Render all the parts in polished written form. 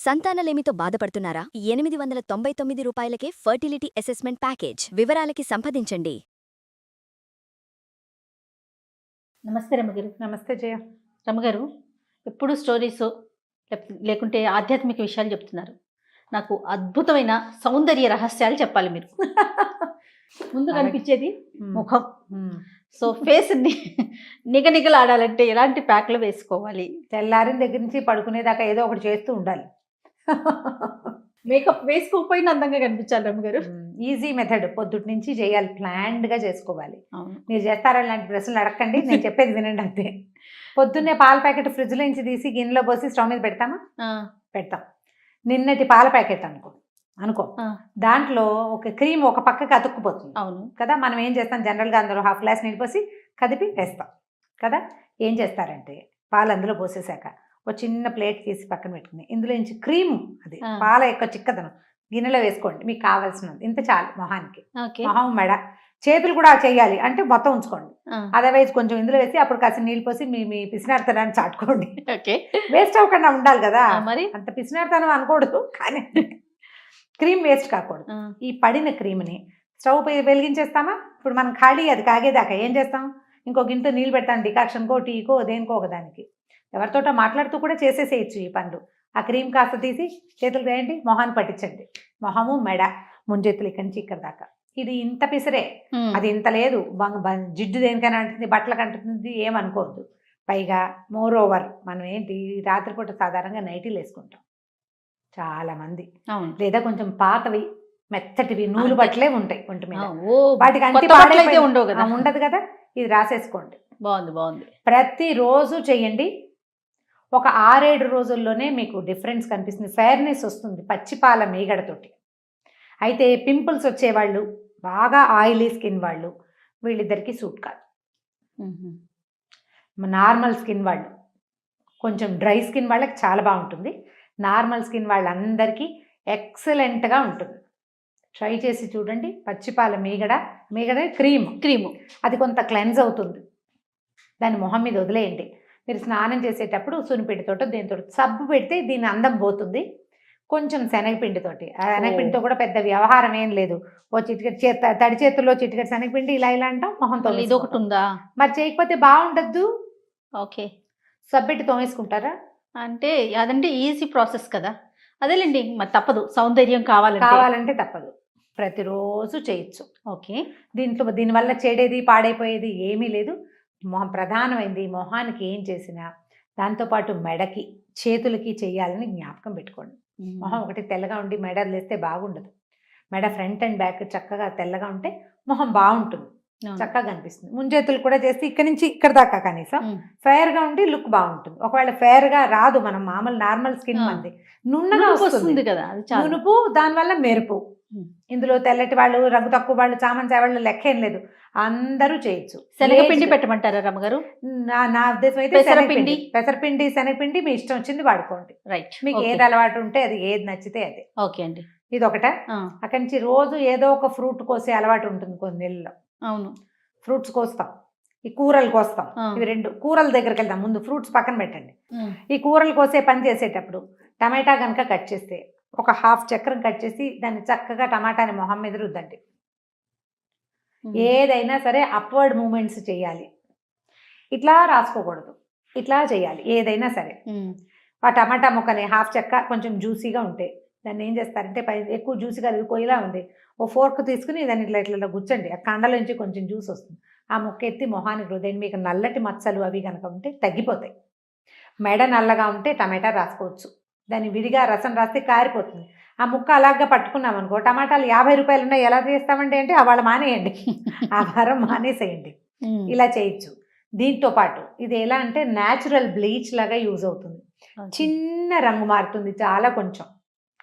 సంతానలేమితో బాధపడుతున్నారా? 899 రూపాయలకే fertility assessment package. వివరాలకి సంప్రదించండి. నమస్తే రమగారు. నమస్తే జయ. రమగారు, ఎప్పుడు స్టోరీస్ లేకుంటే ఆధ్యాత్మిక విషయాలు చెప్తున్నారు. నాకు అద్భుతమైన సౌందర్య రహస్యాలు చెప్పాలి మీరు. ముందు కనిపించేది ముఖం. సో ఫేస్ నిగనిగలాడాలంటే ఎలాంటి ప్యాక్లు వేసుకోవాలి? తెల్లారిన దగ్గర నుంచి పడుకునేదాకా ఏదో ఒకటి చేస్తూ ఉండాలి. మేకప్ వేసుకోకపోయినా అందంగా కనిపించాలి రమగారు. ఈజీ మెథడ్, పొద్దుటి నుంచి చేయాలి, ప్లాన్డ్గా చేసుకోవాలి. అవును. మీరు చేస్తారా ఇలాంటి ప్రశ్నలు అడగండి, నేను చెప్పేది వినండి అంతే. పొద్దున్నే పాల ప్యాకెట్ ఫ్రిడ్జ్లో నుంచి తీసి గిన్నెలో పోసి స్టవ్ మీద పెడతామా? పెడతాం. నిన్నటి పాల ప్యాకెట్ అనుకో దాంట్లో ఒక క్రీమ్ ఒక పక్కకి అతుక్కుపోతుంది. అవును కదా. మనం ఏం చేస్తాం, జనరల్గా అందులో హాఫ్ గ్లాస్ నీళ్ళు పోసి కదిపి వేస్తాం కదా. ఏం చేస్తారంటే పాలు అందులో పోసేసాక ఒక చిన్న ప్లేట్ తీసి పక్కన పెట్టుకుని ఇందులో నుంచి క్రీము, అది పాల యొక్క చిక్కదనం గిన్నెలో వేసుకోండి. మీకు కావాల్సినది ఇంత చాలు. మొహానికి, మొహం, మెడ, చేతులు కూడా చేయాలి అంటే మొత్తం ఉంచుకోండి. అదర్వైజ్ కొంచెం ఇందులో వేసి అప్పుడు కాసిన నీళ్ళు పోసి మీ పిసినార్తనాన్ని చాటుకోండి. వేస్ట్ అవ్వకుండా ఉండాలి కదా. మరి అంత పిసినార్తనం అనకూడదు, కానీ క్రీమ్ వేస్ట్ కాకూడదు. ఈ పడిన క్రీమ్ని స్టవ్ వెలిగించేస్తామా? ఇప్పుడు మనం ఖాళీ అది కాగేదాకా ఏం చేస్తాం, ఇంకో గిన్నెతో నీళ్ళు పెడతాం, డికాక్షన్కో టీకో దేనికో ఒకదానికి. ఎవరితోటో మాట్లాడుతూ కూడా చేసేసేయచ్చు ఈ పనులు. ఆ క్రీమ్ కాస్త తీసి చేతులు వేయండి, మొహాన్ని పట్టించండి. మొహము, మెడ, ముంజెత్తులు ఇక్కడి నుంచి ఇక్కడ దాకా. ఇది ఇంత పిసరే, అది ఇంత లేదు. జిడ్డు దేనికైనా అంటుంది, బట్టలకు అంటుంది, ఏమనుకోవద్దు. పైగా మోర్ ఓవర్ మనం ఏంటి రాత్రిపూట సాధారణంగా నైటీలు వేసుకుంటాం చాలా మంది, లేదా కొంచెం పాతవి మెత్తటివి నూలు బట్టలే ఉంటాయి ఒంటి మీద. వాటికి అంటి ఉండదు కదా. ఇది రాసేసుకోండి. బాగుంది. ప్రతిరోజు చెయ్యండి. ఒక 6-7 రోజుల్లోనే మీకు డిఫరెన్స్ కనిపిస్తుంది, ఫెయిర్నెస్ వస్తుంది పచ్చిపాల మీగడతోటి. అయితే పింపుల్స్ వచ్చేవాళ్ళు, బాగా ఆయిలీ స్కిన్ వాళ్ళు, వీళ్ళిద్దరికీ సూట్ కాదు. నార్మల్ స్కిన్ వాళ్ళు, కొంచెం డ్రై స్కిన్ వాళ్ళకి చాలా బాగుంటుంది. నార్మల్ స్కిన్ వాళ్ళందరికీ ఎక్సలెంట్గా ఉంటుంది. ట్రై చేసి చూడండి. పచ్చిపాల మీగడ క్రీము అది కొంత క్లెన్స్ అవుతుంది. దాన్ని మొహం మీద వదిలేయండి. మీరు స్నానం చేసేటప్పుడు సునిపిండితోటో దేనితో సబ్బు పెడితే దీని అందం పోతుంది. కొంచెం శనగపిండితోటి, ఆ శనగపిండితో కూడా పెద్ద వ్యవహారం ఏం లేదు. ఓ చిటికెట్ తడి చేతుల్లో చిటికెట్ శనగపిండి ఇలా అంటాం, మొహంతో ఇది ఒకటి ఉందా? మరి చేయకపోతే బాగుండద్దు. ఓకే, సబ్బెట్టి తోమేసుకుంటారా అంటే అదంటే ఈజీ ప్రాసెస్ కదా. అదేలేండి, మరి తప్పదు, సౌందర్యం కావాలంటే తప్పదు. ప్రతిరోజు చేయొచ్చు. ఓకే. దీనివల్ల చెడేది పాడైపోయేది ఏమీ లేదు. ప్రధానమైంది మొహానికి ఏం చేసినా దాంతోపాటు మెడకి, చేతులకి చెయ్యాలని జ్ఞాపకం పెట్టుకోండి. మొహం ఒకటి తెల్లగా ఉండి మెడ లేస్తే బాగుండదు. మెడ ఫ్రంట్ అండ్ బ్యాక్ చక్కగా తెల్లగా ఉంటే మొహం బాగుంటుంది, చక్కగా కనిపిస్తుంది. ముంజేతులు కూడా చేస్తే ఇక్కడ నుంచి ఇక్కడ దాకా కనీసం ఫెయిర్గా ఉండి లుక్ బాగుంటుంది. ఒకవేళ ఫెయిర్గా రాదు, మనం మామూలు నార్మల్ స్కిన్ మంది నున్నగా వస్తుంది కదా, నునుపు, దానివల్ల మెరుపు. ఇందులో తెల్లటి వాళ్ళు, రంగు తక్కువ వాళ్ళు, చామంతి వాళ్ళు లెక్కేం లేదు, అందరూ చేయొచ్చు. శనగపిండి పెట్టమంటారా రమ్మగారు? నా ఉద్దేశం అయితే పెసరపిండి శనగపిండి మీ ఇష్టం వచ్చింది వాడుకోండి. రైట్. మీకు ఏది అలవాటు ఉంటే అది, ఏది నచ్చితే అదే. ఓకే అండి. ఇది ఒకట. అక్కడి నుంచి రోజు ఏదో ఒక ఫ్రూట్ కోసే అలవాటు ఉంటుంది కొన్ని నెలల్లో. అవును, ఫ్రూట్స్ కోస్తాం, ఈ కూరలు కోస్తాం. ఇవి రెండు కూరల దగ్గరికి వెళ్దాం. ముందు ఫ్రూట్స్ పక్కన పెట్టండి. ఈ కూరలు కోసే పని చేసేటప్పుడు టమాటా కనుక కట్ చేస్తే ఒక హాఫ్ చక్రం కట్ చేసి దాన్ని చక్కగా టమాటాని మొహం మీద రుద్దండి. ఏదైనా సరే అప్వర్డ్ మూమెంట్స్ చేయాలి, ఇట్లా రాసుకోకూడదు, ఇట్లా చేయాలి. ఏదైనా సరే ఆ టమాటా ముక్కని హాఫ్ చెక్క కొంచెం జ్యూసీగా ఉంటే దాన్ని ఏం చేస్తారంటే, ఎక్కువ జ్యూసీగా అది కొయ్యలా ఉంది, ఓ ఫోర్క్ తీసుకుని దాన్ని ఇట్లా గుచ్చండి. ఆ కండల నుంచి కొంచెం జ్యూస్ వస్తుంది. ఆ ముక్క ఎత్తి మొహానికి రుద్దండి. మీకు నల్లటి మచ్చలు అవి కనుక ఉంటే తగ్గిపోతాయి. మెడ నల్లగా ఉంటే టమాటా రాసుకోవచ్చు, దాన్ని విడిగా రసం రాస్తే కారిపోతుంది. ఆ ముక్క అలాగా పట్టుకున్నాం అనుకో, టమాటాలు 50 రూపాయలు ఉన్నాయి, ఎలా చేస్తామండి అంటే వాళ్ళు మానేయండి, ఆ వారం మానేసేయండి. ఇలా చేయొచ్చు. దీంతో పాటు ఇది ఎలా అంటే న్యాచురల్ బ్లీచ్ లాగా యూజ్ అవుతుంది. చిన్న రంగు మారుతుంది, చాలా కొంచెం,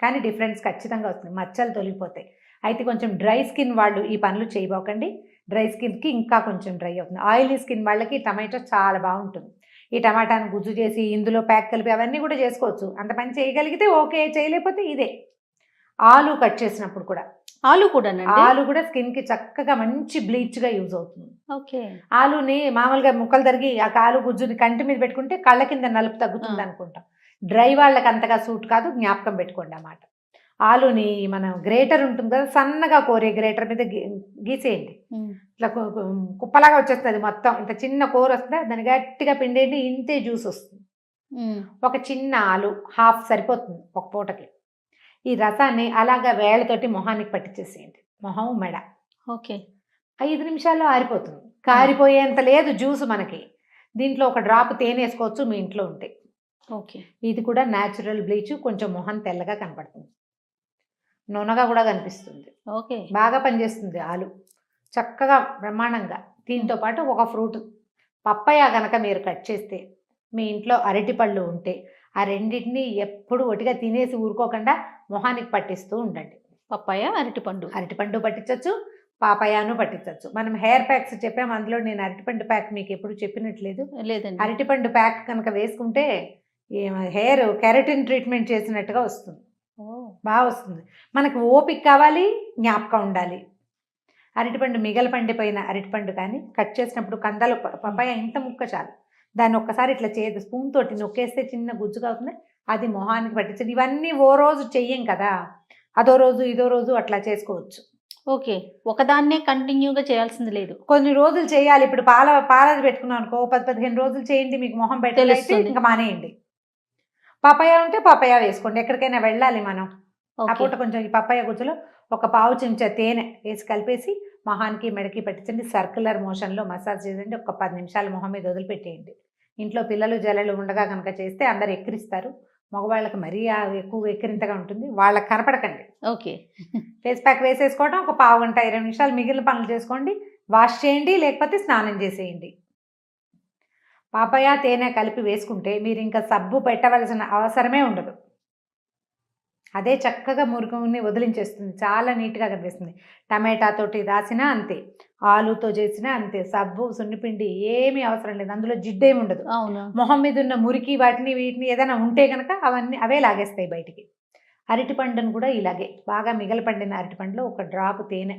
కానీ డిఫరెన్స్ ఖచ్చితంగా వస్తుంది. మచ్చలు తొలగిపోతాయి. అయితే కొంచెం డ్రై స్కిన్ వాళ్ళు ఈ పనులు చేయబోకండి. డ్రై స్కిన్కి ఇంకా కొంచెం డ్రై అవుతుంది. ఆయిలీ స్కిన్ వాళ్ళకి టమాటో చాలా బాగుంటుంది. ఈ టమాటాను గుజ్జు చేసి ఇందులో ప్యాక్ కలిపి అవన్నీ కూడా చేసుకోవచ్చు. అంత పని చేయగలిగితే ఓకే, చేయలేకపోతే ఇదే. ఆలు కట్ చేసినప్పుడు కూడా, ఆలు కూడా స్కిన్కి చక్కగా మంచి బ్లీచ్గా యూజ్ అవుతుంది. ఓకే. ఆలుని మామూలుగా ముక్కలు తరిగి ఆ ఆలు గుజ్జుని కంటి మీద పెట్టుకుంటే కళ్ళ కింద నలుపు తగ్గుతుంది అనుకుంటాం. డ్రై వాళ్ళకి అంతగా సూట్ కాదు, జ్ఞాపకం పెట్టుకోండి అన్నమాట. ఆలుని మనం గ్రేటర్ ఉంటుంది కదా, సన్నగా కోరే గ్రేటర్ మీద గీసేయండి. ఇట్లా కుప్పలాగా వచ్చేస్తుంది మొత్తం, ఇంత చిన్న కూర వస్తుంది, దాన్ని గట్టిగా పిండేయండి, ఇంతే జ్యూస్ వస్తుంది. ఒక చిన్న ఆలు హాఫ్ సరిపోతుంది ఒక పూటకి. ఈ రసాన్ని అలాగా వేళ్ళతోటి మొహానికి పట్టించేసేయండి, మొహం మెడ. ఓకే. 5 నిమిషాల్లో ఆరిపోతుంది. కారిపోయేంత లేదు జ్యూస్ మనకి. దీంట్లో ఒక డ్రాప్ తేనె వేసుకోవచ్చు మీ ఇంట్లో ఉంటే. ఓకే. ఇది కూడా న్యాచురల్ బ్లీచ్, కొంచెం మొహం తెల్లగా కనపడుతుంది, నూనెగా కూడా కనిపిస్తుంది. ఓకే. బాగా పనిచేస్తుంది ఆలు, చక్కగా బ్రహ్మాండంగా. దీంతో పాటు ఒక ఫ్రూట్ పప్పయ్య కనుక మీరు కట్ చేస్తే, మీ ఇంట్లో అరటిపళ్ళు ఉంటే ఆ రెండింటిని ఎప్పుడు ఒటిగా తినేసి ఊరుకోకుండా మొహానికి పట్టిస్తూ ఉండండి. పప్పాయ, అరటిపండు పట్టించవచ్చు, పాపయాను పట్టించవచ్చు. మనం హెయిర్ ప్యాక్స్ చెప్పాము, అందులో నేను అరటిపండు ప్యాక్ మీకు ఎప్పుడు చెప్పినట్లేదు. లేదండి. అరటిపండు ప్యాక్ కనుక వేసుకుంటే హెయిర్ కెరటిన్ ట్రీట్మెంట్ చేసినట్టుగా వస్తుంది, బాగా వస్తుంది. మనకు ఓపిక కావాలి, జ్ఞాపకం ఉండాలి. అరటిపండు మిగల పండిపోయిన అరటిపండు కానీ కట్ చేసినప్పుడు కందాలు పప్పాయ ఇంత ముక్క చాలు, దాన్ని ఒక్కసారి ఇట్లా స్పూన్ తోటి నొక్కేస్తే చిన్న గుజ్జుగా అవుతుంది, అది మొహానికి పట్టించండి. ఇవన్నీ ఓ రోజు చెయ్యం కదా, అదో రోజు ఇదో రోజు అట్లా చేసుకోవచ్చు. ఓకే. ఒకదాన్నే కంటిన్యూగా చేయాల్సింది లేదు, కొన్ని రోజులు చేయాలి. ఇప్పుడు పాలది పెట్టుకున్నాం అనుకో, 10-15 రోజులు చేయండి, మీకు మొహం పెట్టలేస్తే ఇంకా మానేయండి. పపాయ ఉంటే పపాయ వేసుకోండి, ఎక్కడికైనా వెళ్ళాలి మనం, ఆ పూట కొంచెం ఈ పపాయ గుజ్జులో ఒక పావు చెంచా తేనె వేసి కలిపేసి మొహానికి మెడకి పట్టించండి. సర్క్యులర్ మోషన్లో మసాజ్ చేయండి. ఒక 10 నిమిషాలు మొహం మీద వదిలిపెట్టేయండి. ఇంట్లో పిల్లలు జల్లలు ఉండగా కనుక చేస్తే అందరు ఎక్కిరిస్తారు, మగవాళ్ళకి మరీ ఎక్కువ ఎక్కిరింతగా ఉంటుంది, వాళ్ళకి కనపడకండి. ఓకే. ఫేస్ ప్యాక్ వేసేసుకోవడం, ఒక పావు గంట 20 నిమిషాలు మిగిలిన పనులు చేసుకోండి, వాష్ చేయండి, లేకపోతే స్నానం చేసేయండి. పాపయ తేనె కలిపి వేసుకుంటే మీరు ఇంకా సబ్బు పెట్టవలసిన అవసరమే ఉండదు, అదే చక్కగా మురుగుని వదిలించేస్తుంది, చాలా నీట్గా కనిపిస్తుంది. టమాటాతోటి రాసినా అంతే, ఆలుతో చేసినా అంతే, సబ్బు సున్నిపిండి ఏమీ అవసరం లేదు, అందులో జిడ్డేమి ఉండదు. అవును. మొహం మీద ఉన్న మురికి వీటిని ఏదైనా ఉంటే కనుక అవే లాగేస్తాయి బయటికి. అరటిపండును కూడా ఇలాగే బాగా మిగలపండిన అరటిపండులో ఒక డ్రాప్ తేనె,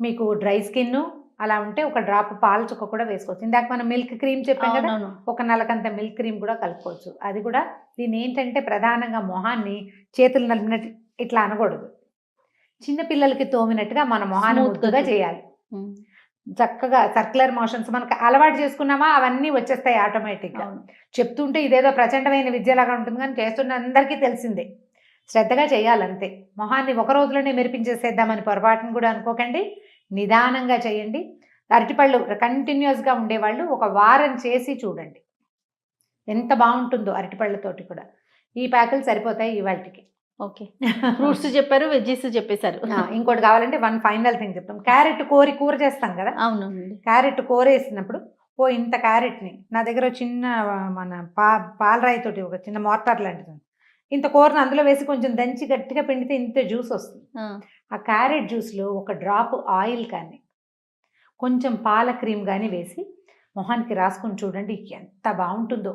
మీకు డ్రై స్కిన్ అలా ఉంటే ఒక డ్రాప్ పాల చుక్క కూడా వేసుకోవచ్చు. ఇందాక మనం మిల్క్ క్రీమ్ చెప్పాం కదా, ఒక నలకంత మిల్క్ క్రీమ్ కూడా కలుపుకోవచ్చు. అది కూడా దీని ఏంటంటే ప్రధానంగా మొహాన్ని చేతులు నలిపినట్టు ఇట్లా అనకూడదు, చిన్నపిల్లలకి తోమినట్టుగా మన మొహాన్ని ముద్దుగా చేయాలి. చక్కగా సర్క్యులర్ మోషన్స్ మనకు అలవాటు చేసుకున్నామా అవన్నీ వచ్చేస్తాయి ఆటోమేటిక్గా. చెప్తుంటే ఇదేదో ప్రచండమైన విద్యలాగా ఉంటుంది, కానీ చేస్తున్న అందరికీ తెలిసిందే. శ్రద్ధగా చేయాలంతే. మొహాన్ని ఒక రోజులోనే మెరిపించేసేద్దామని పొరపాటును కూడా అనుకోకండి, నిదానంగా చేయండి. అరటిపళ్ళు కంటిన్యూస్గా ఉండేవాళ్ళు ఒక వారం చేసి చూడండి, ఎంత బాగుంటుందో. అరటిపళ్ళతోటి కూడా ఈ ప్యాకులు సరిపోతాయి ఇవాళకి. ఓకే. ఫ్రూట్స్ చెప్పారు, వెజ్జీస్ చెప్పేశారు. ఇంకోటి కావాలంటే వన్ ఫైనల్ థింగ్ చెప్తాం. క్యారెట్ కూర చేస్తాం కదా, అవునండి. క్యారెట్ కూర వేసినప్పుడు ఇంత క్యారెట్ని, నా దగ్గర చిన్న మన పాలరాయితోటి ఒక చిన్న మోర్తార్ లాంటిది, ఇంత కూరను అందులో వేసి కొంచెం దంచి గట్టిగా పిండితే ఇంత జ్యూస్ వస్తుంది. ఆ క్యారెట్ జ్యూస్లో ఒక డ్రాప్ ఆయిల్ కానీ కొంచెం పాల క్రీమ్ కానీ వేసి మొహానికి రాసుకొని చూడండి, ఎంత బాగుంటుందో.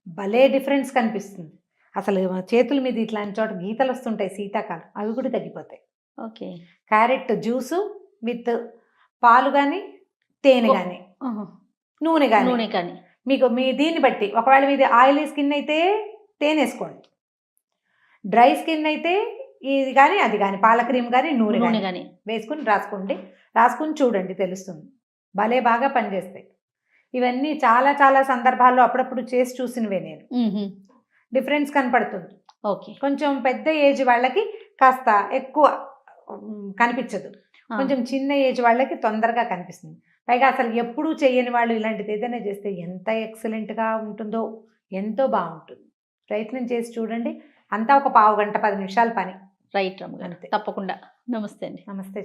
భలే డిఫరెన్స్ కనిపిస్తుంది. అసలు చేతుల మీద ఇట్లాంటి చోట గీతలు వస్తుంటాయి శీతాకాలం, అవి కూడా తగ్గిపోతాయి. ఓకే. క్యారెట్ జ్యూసు విత్ పాలు కానీ తేనె కానీ నూనె కానీ మీకు మీ దీన్ని బట్టి, ఒకవేళ మీది ఆయిలీ స్కిన్ అయితే తేనె వేసుకోండి, డ్రై స్కిన్ అయితే ఇది కానీ అది కానీ పాల క్రీమ్ కానీ నూనె కానీ వేసుకుని రాసుకుని చూడండి, తెలుస్తుంది. భలే బాగా పనిచేస్తాయి. ఇవన్నీ చాలా చాలా సందర్భాల్లో అప్పుడప్పుడు చేసి చూసినవే నేను, డిఫరెన్స్ కనపడుతుంది. ఓకే. కొంచెం పెద్ద ఏజ్ వాళ్ళకి కాస్త ఎక్కువ కనిపించదు, కొంచెం చిన్న ఏజ్ వాళ్ళకి తొందరగా కనిపిస్తుంది. పైగా అసలు ఎప్పుడూ చేయని వాళ్ళు ఇలాంటిది ఏదైనా చేస్తే ఎంత ఎక్సలెంట్గా ఉంటుందో, ఎంతో బాగుంటుంది. ప్రయత్నం చేసి చూడండి, అంతా ఒక పావు గంట 10 నిమిషాల పని. రైట్ రమ్మ గారు, తప్పకుండా. నమస్తే అండి. నమస్తే.